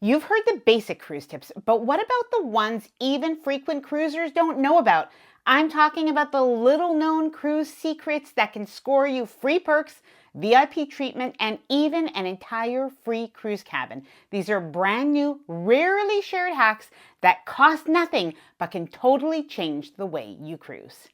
You've heard the basic cruise tips, but what about the ones even frequent cruisers don't know about? I'm talking about the little known cruise secrets that can score you free perks, VIP treatment, and even an entire free cruise cabin. These are brand new, rarely shared hacks that cost nothing but can totally change the way you cruise.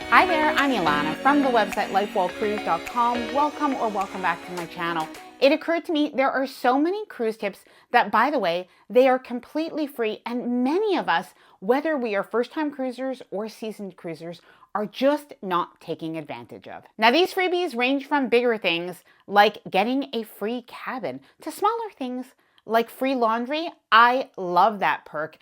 Hi there, I'm Ilana from the website lifewellcruise.com. Welcome back to my channel. It occurred to me there are so many cruise tips that, by the way, they are completely free, and many of us, whether we are first-time cruisers or seasoned cruisers, are just not taking advantage of. Now, these freebies range from bigger things like getting a free cabin to smaller things like free laundry. I love that perk.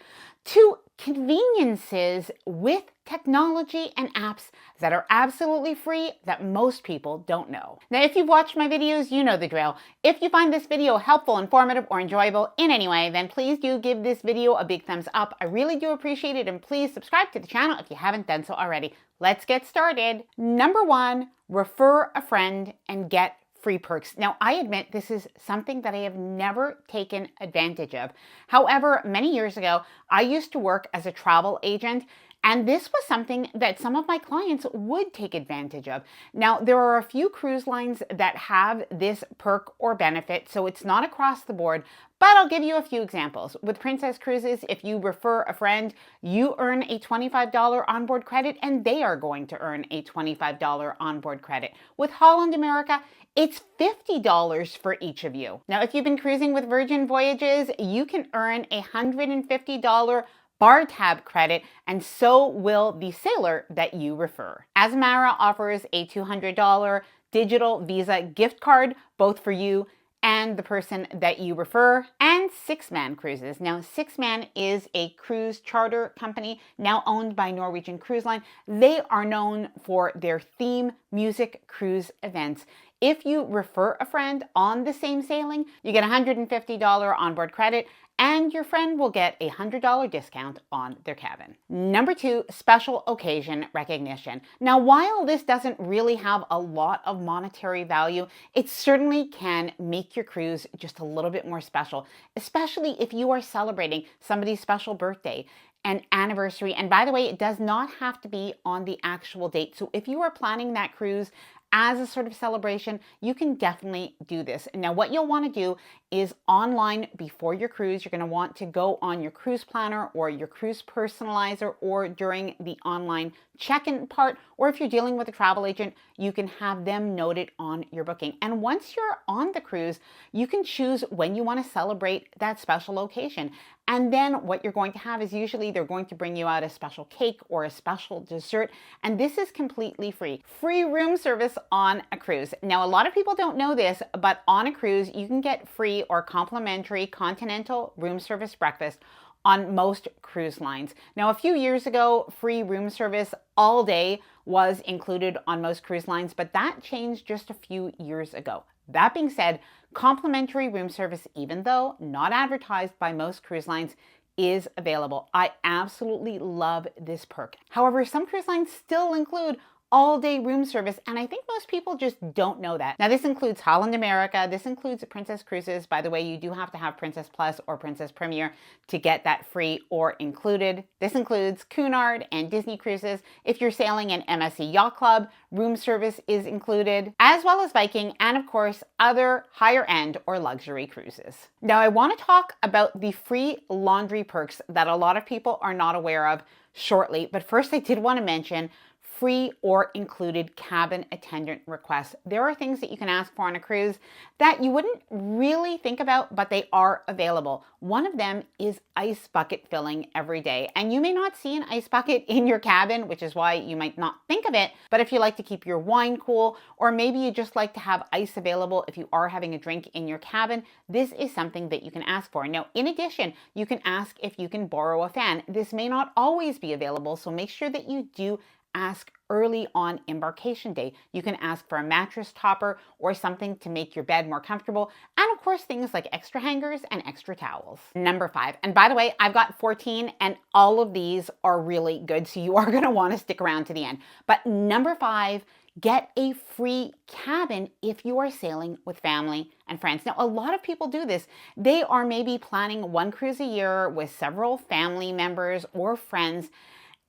To conveniences with technology and apps that are absolutely free that most people don't know. Now, if you've watched my videos, you know the drill. If you find this video helpful, informative, or enjoyable in any way, then please do give this video a big thumbs up. I really do appreciate it, and please subscribe to the channel if you haven't done so already. Let's get started. Number one, refer a friend and get free perks. Now, I admit this is something that I have never taken advantage of. However, many years ago, I used to work as a travel agent, and this was something that some of my clients would take advantage of. Now, there are a few cruise lines that have this perk or benefit, so it's not across the board, but I'll give you a few examples. With Princess Cruises, if you refer a friend, you earn a $25 onboard credit, and they are going to earn a $25 onboard credit. With Holland America, it's $50 for each of you. Now, if you've been cruising with Virgin Voyages, you can earn a $150 bar tab credit, and so will the sailor that you refer. Azamara offers a $200 digital Visa gift card, both for you and the person that you refer. And Six Man Cruises. Now, Six Man is a cruise charter company now owned by Norwegian Cruise Line. They are known for their theme music cruise events. If you refer a friend on the same sailing, you get $150 onboard credit, and your friend will get a $100 discount on their cabin. Number two, special occasion recognition. Now, while this doesn't really have a lot of monetary value, it certainly can make your cruise just a little bit more special, especially if you are celebrating somebody's special birthday, an anniversary. And by the way, it does not have to be on the actual date. So if you are planning that cruise as a sort of celebration, you can definitely do this. Now, what you'll want to do is online before your cruise, you're going to want to go on your cruise planner or your cruise personalizer, or during the online check-in part, or if you're dealing with a travel agent, you can have them note it on your booking. And once you're on the cruise, you can choose when you want to celebrate that special occasion. And then what you're going to have is usually they're going to bring you out a special cake or a special dessert. And this is completely free. Free room service on a cruise. Now, a lot of people don't know this, but on a cruise, you can get free or complimentary continental room service breakfast on most cruise lines. Now, a few years ago, free room service all day was included on most cruise lines, but that changed just a few years ago. That being said, complimentary room service, even though not advertised by most cruise lines, is available. I absolutely love this perk. However, some cruise lines still include all-day room service, and I think most people just don't know that. Now, this includes Holland America, this includes Princess Cruises. By the way, you do have to have Princess Plus or Princess Premier to get that free or included. This includes Cunard and Disney Cruises. If you're sailing an MSC Yacht Club, room service is included, as well as Viking, and of course, other higher end or luxury cruises. Now, I want to talk about the free laundry perks that a lot of people are not aware of shortly, but first I did want to mention free or included cabin attendant requests. There are things that you can ask for on a cruise that you wouldn't really think about, but they are available. One of them is ice bucket filling every day. And you may not see an ice bucket in your cabin, which is why you might not think of it. But if you like to keep your wine cool, or maybe you just like to have ice available if you are having a drink in your cabin, this is something that you can ask for. Now, in addition, you can ask if you can borrow a fan. This may not always be available, so make sure that you do ask early on embarkation day. You can ask for a mattress topper or something to make your bed more comfortable. And of course, things like extra hangers and extra towels. Number 5. And by the way, I've got 14 and all of these are really good. So you are going to want to stick around to the end. But number 5 get a free cabin if you are sailing with family and friends. Now, a lot of people do this. They are maybe planning one cruise a year with several family members or friends,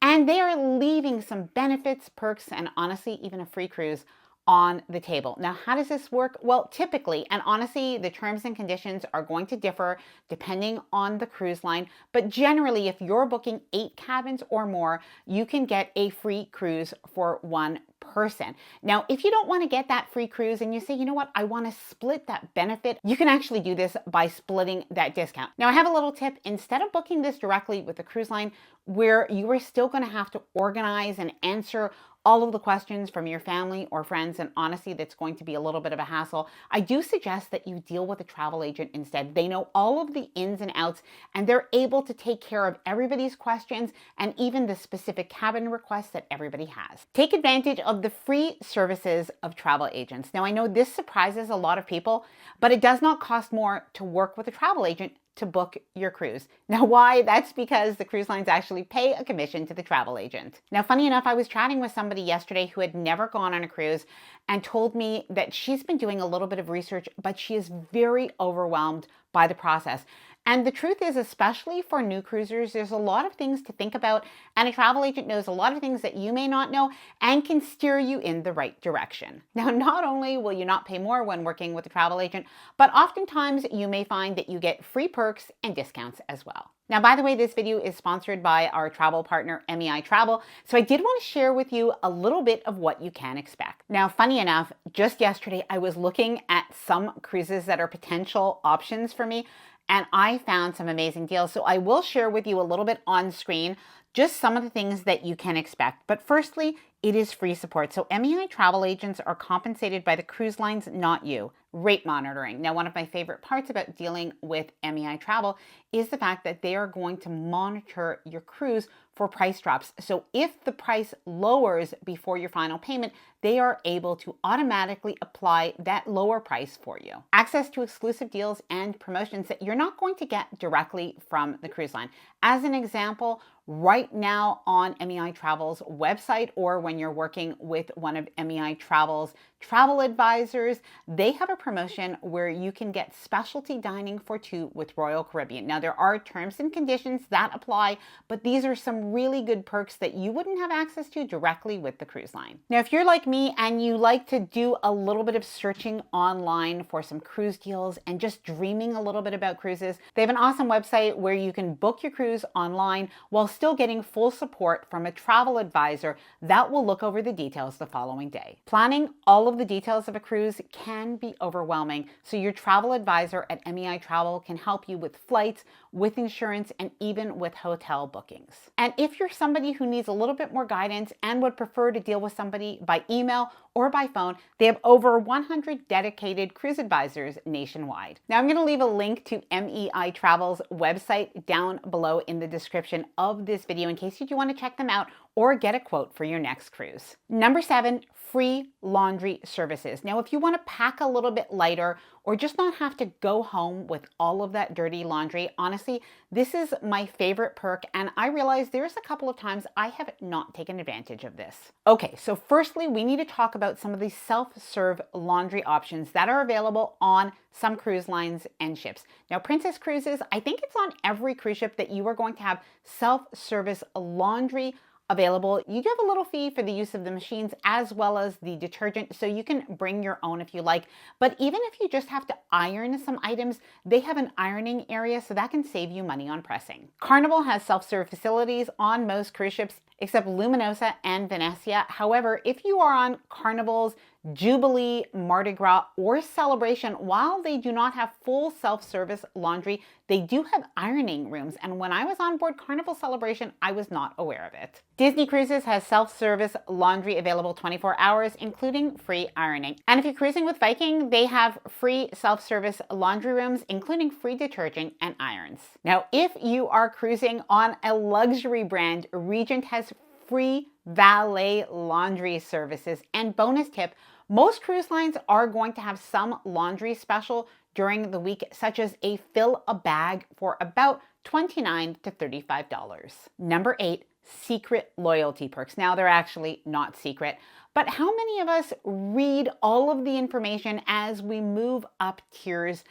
and they are leaving some benefits, perks, and honestly, even a free cruise on the table. Now, how does this work? Well, typically, and honestly, the terms and conditions are going to differ depending on the cruise line, but generally, if you're booking 8 cabins or more, you can get a free cruise for one person. Now, if you don't want to get that free cruise and you say, you know what, I want to split that benefit, you can actually do this by splitting that discount. Now, I have a little tip. Instead of booking this directly with the cruise line, where you are still going to have to organize and answer all of the questions from your family or friends, and honestly, that's going to be a little bit of a hassle, I do suggest that you deal with a travel agent instead. They know all of the ins and outs, and they're able to take care of everybody's questions and even the specific cabin requests that everybody has. Take advantage of the free services of travel agents. Now, I know this surprises a lot of people, but it does not cost more to work with a travel agent to book your cruise. Now, why? That's because the cruise lines actually pay a commission to the travel agent. Now, funny enough, I was chatting with somebody yesterday who had never gone on a cruise and told me that she's been doing a little bit of research, but she is very overwhelmed by the process. And the truth is, especially for new cruisers, there's a lot of things to think about, and a travel agent knows a lot of things that you may not know and can steer you in the right direction. Now, not only will you not pay more when working with a travel agent, but oftentimes you may find that you get free perks and discounts as well. Now, by the way, this video is sponsored by our travel partner, MEI Travel, so I did want to share with you a little bit of what you can expect. Now, funny enough, just yesterday I was looking at some cruises that are potential options for me, and I found some amazing deals. So I will share with you a little bit on screen, just some of the things that you can expect. But firstly, it is free support. So MEI travel agents are compensated by the cruise lines, not you. Rate monitoring. Now, one of my favorite parts about dealing with MEI Travel is the fact that they are going to monitor your cruise for price drops. So if the price lowers before your final payment, they are able to automatically apply that lower price for you. Access to exclusive deals and promotions that you're not going to get directly from the cruise line. As an example, right now on MEI Travel's website, or when you're working with one of MEI Travel's travel advisors, they have a promotion where you can get specialty dining for 2 with Royal Caribbean. Now, there are terms and conditions that apply, but these are some really good perks that you wouldn't have access to directly with the cruise line. Now, if you're like me and you like to do a little bit of searching online for some cruise deals and just dreaming a little bit about cruises, they have an awesome website where you can book your cruise online while still getting full support from a travel advisor that will look over the details the following day. Planning all of the details of a cruise can be overwhelming, so your travel advisor at MEI Travel can help you with flights, with insurance, and even with hotel bookings. And if you're somebody who needs a little bit more guidance and would prefer to deal with somebody by email or by phone, they have over 100 dedicated cruise advisors nationwide. Now, I'm going to leave a link to MEI Travel's website down below in the description of this video in case you do want to check them out or get a quote for your next cruise. Number 7, free laundry services. Now, if you want to pack a little bit lighter or just not have to go home with all of that dirty laundry, honestly, this is my favorite perk, and I realize there's a couple of times I have not taken advantage of this. Okay, so firstly, we need to talk about some of the self-serve laundry options that are available on some cruise lines and ships. Now, Princess Cruises, I think it's on every cruise ship that you are going to have self-service laundry available. You do have a little fee for the use of the machines as well as the detergent, so you can bring your own if you like. But even if you just have to iron some items, they have an ironing area, so that can save you money on pressing. Carnival has self-serve facilities on most cruise ships except Luminosa and Venezia. However, if you are on Carnival's Jubilee, Mardi Gras, or Celebration, while they do not have full self-service laundry, they do have ironing rooms. And when I was on board Carnival Celebration, I was not aware of it. Disney Cruises has self-service laundry available 24 hours, including free ironing. And if you're cruising with Viking, they have free self-service laundry rooms, including free detergent and irons. Now, if you are cruising on a luxury brand, Regent has free valet laundry services. And bonus tip, most cruise lines are going to have some laundry special during the week, such as a fill a bag for about $29 to $35. Number 8, secret loyalty perks. Now, they're actually not secret, But how many of us read all of the information as we move up tiers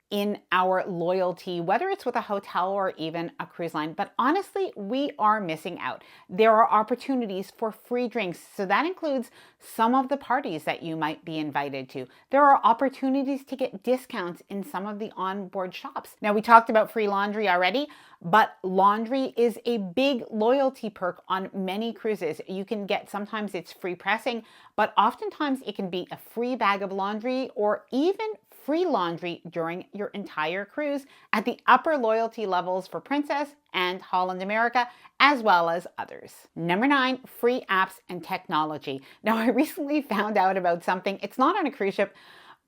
in our loyalty, whether it's with a hotel or even a cruise line? But honestly, we are missing out. There are opportunities for free drinks. So that includes some of the parties that you might be invited to. There are opportunities to get discounts in some of the onboard shops. Now, we talked about free laundry already, but laundry is a big loyalty perk on many cruises. You can get, sometimes it's free pressing, but oftentimes it can be a free bag of laundry or even free laundry during your entire cruise at the upper loyalty levels for Princess and Holland America, as well as others. Number 9, free apps and technology. Now, I recently found out about something. It's not on a cruise ship,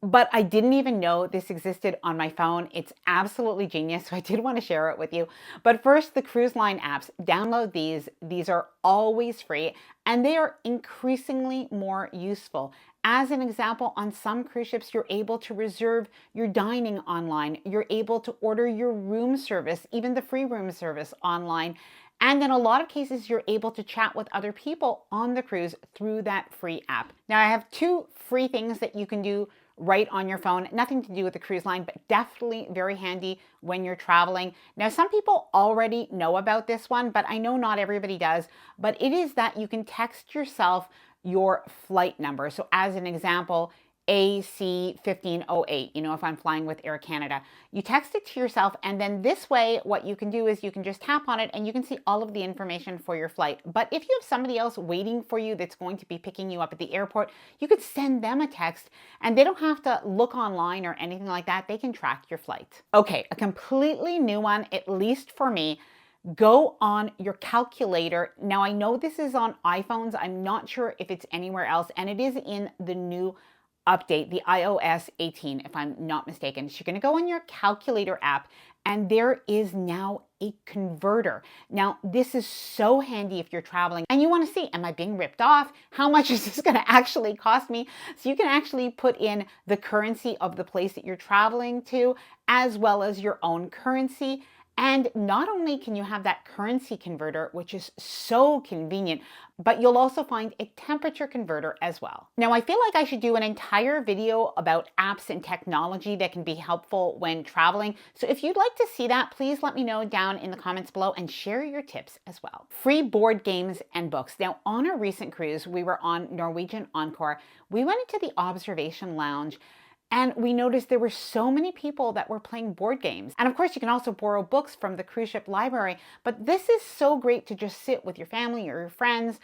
but I didn't even know this existed on my phone. It's absolutely genius, so I did want to share it with you. But first, the cruise line apps. Download these. These are always free, and they are increasingly more useful. As an example, on some cruise ships, you're able to reserve your dining online. You're able to order your room service, even the free room service online. And in a lot of cases, you're able to chat with other people on the cruise through that free app. Now, I have 2 free things that you can do right on your phone. Nothing to do with the cruise line, but definitely very handy when you're traveling. Now, some people already know about this one, but I know not everybody does. But it is that you can text yourself your flight number. So as an example, AC1508, if I'm flying with Air Canada, you text it to yourself, and then this way what you can do is you can just tap on it and you can see all of the information for your flight. But if you have somebody else waiting for you that's going to be picking you up at the airport, you could send them a text and they don't have to look online or anything like that. They can track your flight. Okay, a completely new one, at least for me. Go on your calculator. Now, I know this is on iPhones. I'm not sure if it's anywhere else, and it is in the new update, the iOS 18, if I'm not mistaken. So you're going to go on your calculator app, and there is now a converter. Now, this is so handy if you're traveling and you want to see, am I being ripped off? How much is this going to actually cost me? So you can actually put in the currency of the place that you're traveling to, as well as your own currency. And not only can you have that currency converter, which is so convenient, but you'll also find a temperature converter as well. Now, I feel like I should do an entire video about apps and technology that can be helpful when traveling. So if you'd like to see that, please let me know down in the comments below and share your tips as well. Free board games and books. Now, on a recent cruise, we were on Norwegian Encore. We went into the observation lounge, and we noticed there were so many people that were playing board games. And of course, you can also borrow books from the cruise ship library, but this is so great to just sit with your family or your friends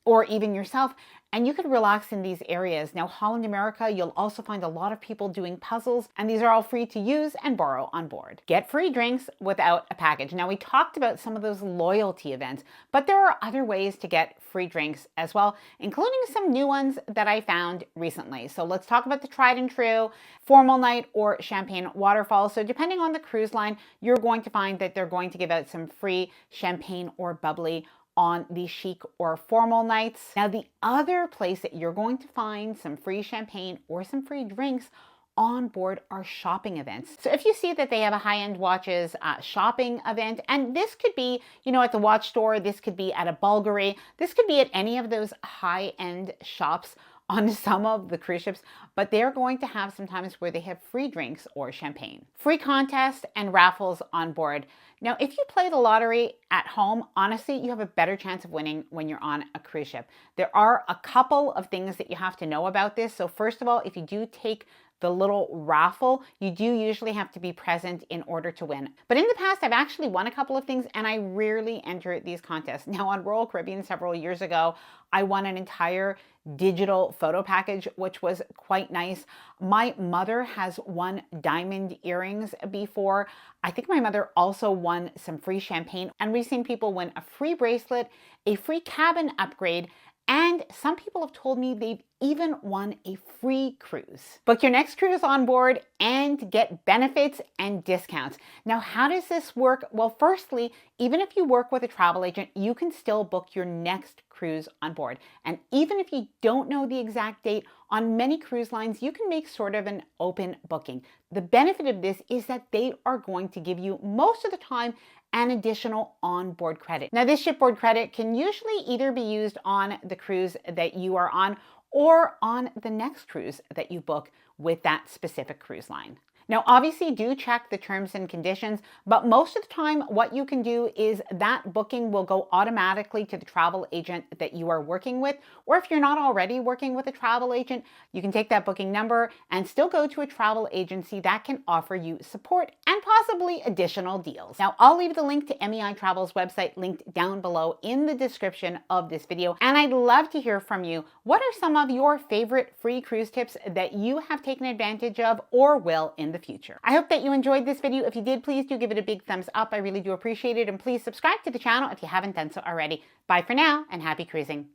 or even yourself, and you could relax in these areas. Now, Holland America, you'll also find a lot of people doing puzzles, and these are all free to use and borrow on board. Get free drinks without a package. Now, we talked about some of those loyalty events, but there are other ways to get free drinks as well, including some new ones that I found recently. So let's talk about the tried and true formal night or champagne waterfall. So depending on the cruise line, you're going to find that they're going to give out some free champagne or bubbly on the chic or formal nights. Now, the other place that you're going to find some free champagne or some free drinks on board are shopping events. So if you see that they have a high-end watches shopping event, and this could be, at the watch store, this could be at a Bulgari, this could be at any of those high-end shops on some of the cruise ships, but they're going to have some times where they have free drinks or champagne. Free contests and raffles on board. Now, if you play the lottery at home, honestly, you have a better chance of winning when you're on a cruise ship. There are a couple of things that you have to know about this. So first of all, if you do take the little raffle, you do usually have to be present in order to win. But in the past, I've actually won a couple of things, and I rarely enter these contests. Now, on Royal Caribbean several years ago, I won an entire digital photo package, which was quite nice. My mother has won diamond earrings before. I think my mother also won some free champagne, and we've seen people win a free bracelet, a free cabin upgrade, and some people have told me they've even won a free cruise. Book your next cruise on board and get benefits and discounts. Now, how does this work? Well, firstly, even if you work with a travel agent, you can still book your next cruise cruise on board. And even if you don't know the exact date, on many cruise lines, you can make sort of an open booking. The benefit of this is that they are going to give you most of the time an additional onboard credit. Now, this shipboard credit can usually either be used on the cruise that you are on or on the next cruise that you book with that specific cruise line. Now, obviously, do check the terms and conditions, but most of the time, what you can do is that booking will go automatically to the travel agent that you are working with, or if you're not already working with a travel agent, you can take that booking number and still go to a travel agency that can offer you support and possibly additional deals. Now, I'll leave the link to MEI Travel's website linked down below in the description of this video, and I'd love to hear from you. What are some of your favorite free cruise tips that you have taken advantage of or will in the future? I hope that you enjoyed this video. If you did, please do give it a big thumbs up. I really do appreciate it. And please subscribe to the channel if you haven't done so already. Bye for now and happy cruising.